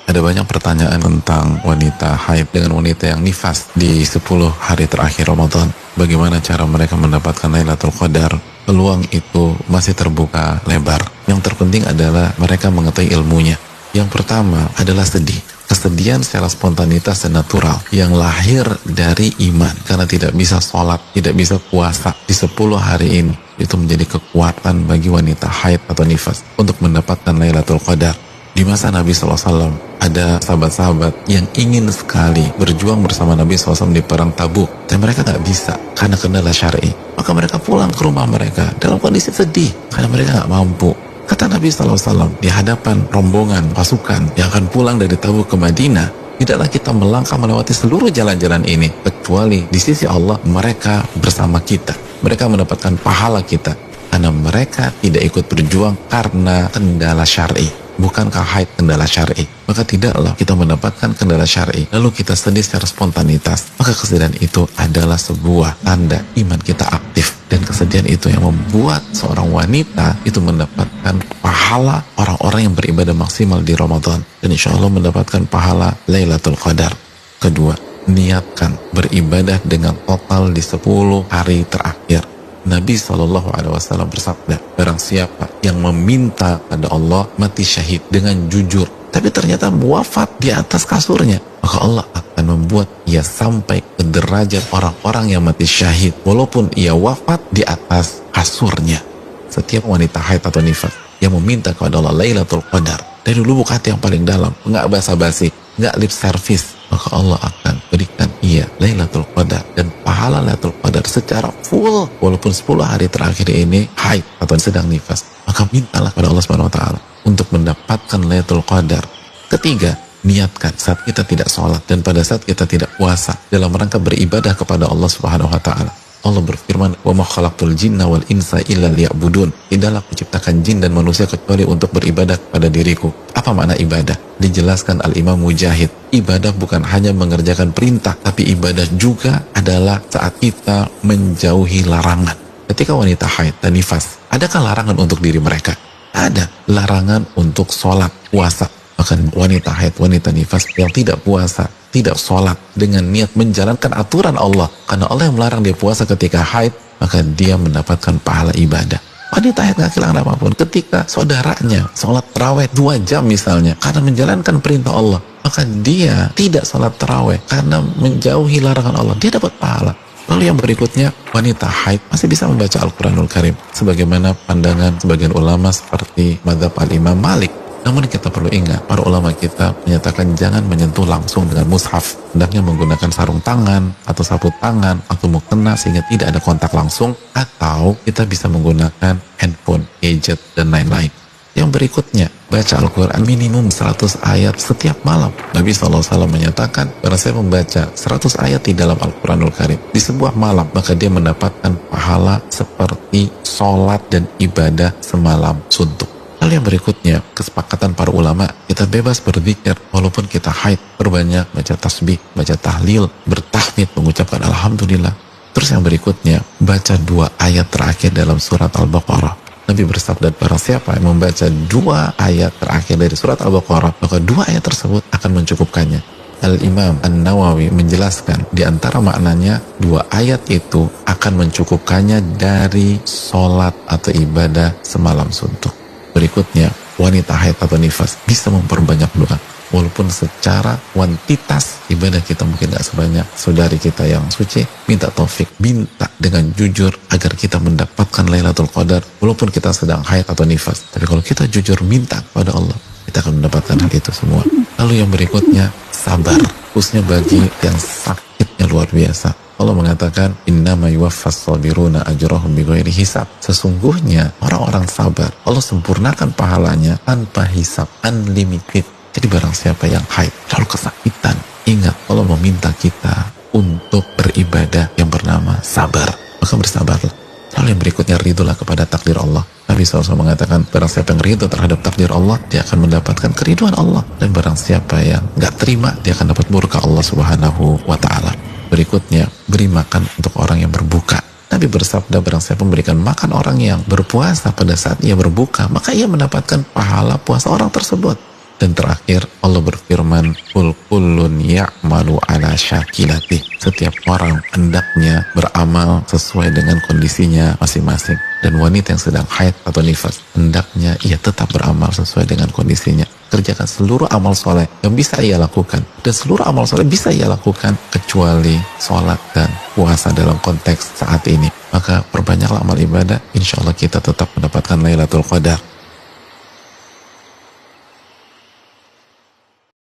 Ada banyak pertanyaan tentang wanita haid dengan wanita yang nifas di 10 hari terakhir Ramadan. Bagaimana cara mereka mendapatkan Lailatul Qadar? Peluang itu masih terbuka lebar. Yang terpenting adalah mereka mengetahui ilmunya. Yang pertama adalah sedih. Kesedihan secara spontanitas dan natural yang lahir dari iman. Karena tidak bisa sholat, tidak bisa puasa di 10 hari ini. Itu menjadi kekuatan bagi wanita haid atau nifas untuk mendapatkan Lailatul Qadar. Di masa Nabi SAW ada sahabat-sahabat yang ingin sekali berjuang bersama Nabi SAW di perang Tabuk, dan mereka gak bisa karena kendala syar'i. Maka mereka pulang ke rumah mereka dalam kondisi sedih karena mereka gak mampu. Kata Nabi SAW di hadapan rombongan pasukan yang akan pulang dari Tabuk ke Madinah, tidaklah kita melangkah melewati seluruh jalan-jalan ini kecuali di sisi Allah mereka bersama kita. Mereka mendapatkan pahala kita karena mereka tidak ikut berjuang karena kendala syar'i. Bukankah haid kendala syar'i? Maka tidaklah kita mendapatkan kendala syar'i lalu kita sedih secara spontanitas. Maka kesedihan itu adalah sebuah tanda iman kita aktif, dan kesedihan itu yang membuat seorang wanita itu mendapatkan pahala orang-orang yang beribadah maksimal di Ramadan, dan insya Allah mendapatkan pahala Lailatul Qadar. Kedua, niatkan beribadah dengan total di 10 hari terakhir. Nabi SAW bersabda, barang siapa yang meminta pada Allah mati syahid dengan jujur, tapi ternyata wafat di atas kasurnya, maka Allah akan membuat ia sampai ke derajat orang-orang yang mati syahid walaupun ia wafat di atas kasurnya. Setiap wanita haid atau nifas yang meminta kepada Allah Lailatul Qadar dari lubuk hati yang paling dalam, nggak basa-basi, nggak lip service, maka Allah akan berikan ia Lailatul Qadar dan pahala Lailatul Qadar secara full walaupun 10 hari terakhir ini haid atau sedang nifas. Maka mintalah pada Allah Subhanahu wa taala untuk mendapatkan Lailatul Qadar. Ketiga, niatkan saat kita tidak sholat dan pada saat kita tidak puasa dalam rangka beribadah kepada Allah Subhanahu wa taala. Allah berfirman, "Wa ma khalaqtul jinna wal insa illa liya'budun." Tidaklah kuciptakan jin dan manusia kecuali untuk beribadah kepada diriku. Apa makna ibadah? Dijelaskan Al-Imam Mujahid, ibadah bukan hanya mengerjakan perintah, tapi ibadah juga adalah saat kita menjauhi larangan. Ketika wanita haid dan nifas, adakah larangan untuk diri mereka? Ada larangan untuk sholat, puasa. Bahkan wanita haid, wanita nifas yang tidak puasa, tidak sholat dengan niat menjalankan aturan Allah, karena Allah yang melarang dia puasa ketika haid, maka dia mendapatkan pahala ibadah. Wanita haid gak kehilangan apapun ketika saudaranya sholat taraweh 2 jam misalnya karena menjalankan perintah Allah, maka dia tidak sholat taraweh karena menjauhi larangan Allah, dia dapat pahala. Lalu yang berikutnya, wanita haid masih bisa membaca Al-Quranul Karim sebagaimana pandangan sebagian ulama seperti mazhab Al-Imam Malik. Namun kita perlu ingat, para ulama kita menyatakan jangan menyentuh langsung dengan mushaf. Hendaknya menggunakan sarung tangan atau sapu tangan atau mukena sehingga tidak ada kontak langsung, atau kita bisa menggunakan handphone, gadget, dan lain-lain. Yang berikutnya, baca Al-Quran minimum 100 ayat setiap malam. Nabi SAW menyatakan, barang saya membaca 100 ayat di dalam Al-Quranul Karim di sebuah malam, maka dia mendapatkan pahala seperti sholat dan ibadah semalam suntuk. Lalu yang berikutnya, kesepakatan para ulama, kita bebas berzikir walaupun kita haid, perbanyak baca tasbih, baca tahlil, bertahmid, mengucapkan alhamdulillah. Terus yang berikutnya, baca 2 ayat terakhir dalam surat Al-Baqarah. Nabi bersabda, barang siapa yang membaca 2 ayat terakhir dari surat Al-Baqarah, maka 2 ayat tersebut akan mencukupkannya. Al-Imam An-Nawawi menjelaskan di antara maknanya 2 ayat itu akan mencukupkannya dari sholat atau ibadah semalam suntuk. Berikutnya, wanita haid atau nifas bisa memperbanyak doa. Walaupun secara kuantitas ibadah kita mungkin gak sebanyak saudari kita yang suci, minta taufik, minta dengan jujur agar kita mendapatkan Lailatul Qadar walaupun kita sedang haid atau nifas. Tapi kalau kita jujur minta kepada Allah, kita akan mendapatkan hal itu semua. Lalu yang berikutnya, sabar, khususnya bagi yang sakitnya luar biasa. Allah mengatakan, innama yuwaffas sabiruna ajrahum bighairi hisab. Sesungguhnya orang-orang sabar, Allah sempurnakan pahalanya tanpa hisab, unlimited. Jadi barang siapa yang haid lalu kesakitan, ingat Allah meminta kita untuk beribadah yang bernama sabar, maka bersabarlah. Lalu yang berikutnya, ridholah kepada takdir Allah. Nabi SAW mengatakan, barang siapa yang ridho terhadap takdir Allah, dia akan mendapatkan keriduan Allah. Dan barang siapa yang gak terima, dia akan dapat murka Allah Subhanahu wa ta'ala. Berikutnya, beri makan untuk orang yang berbuka. Nabi bersabda, barang siapa memberikan makan orang yang berpuasa pada saat ia berbuka, maka ia mendapatkan pahala puasa orang tersebut. Dan terakhir Allah berfirman, "Qul kullun ya'malu ala syakilatih." Setiap orang hendaknya beramal sesuai dengan kondisinya masing-masing. Dan wanita yang sedang haid atau nifas hendaknya ia tetap beramal sesuai dengan kondisinya. Kerjakan seluruh amal soleh yang bisa ia lakukan, dan seluruh amal soleh bisa ia lakukan kecuali sholat dan puasa dalam konteks saat ini. Maka perbanyaklah amal ibadah, insya Allah kita tetap mendapatkan Lailatul Qadar.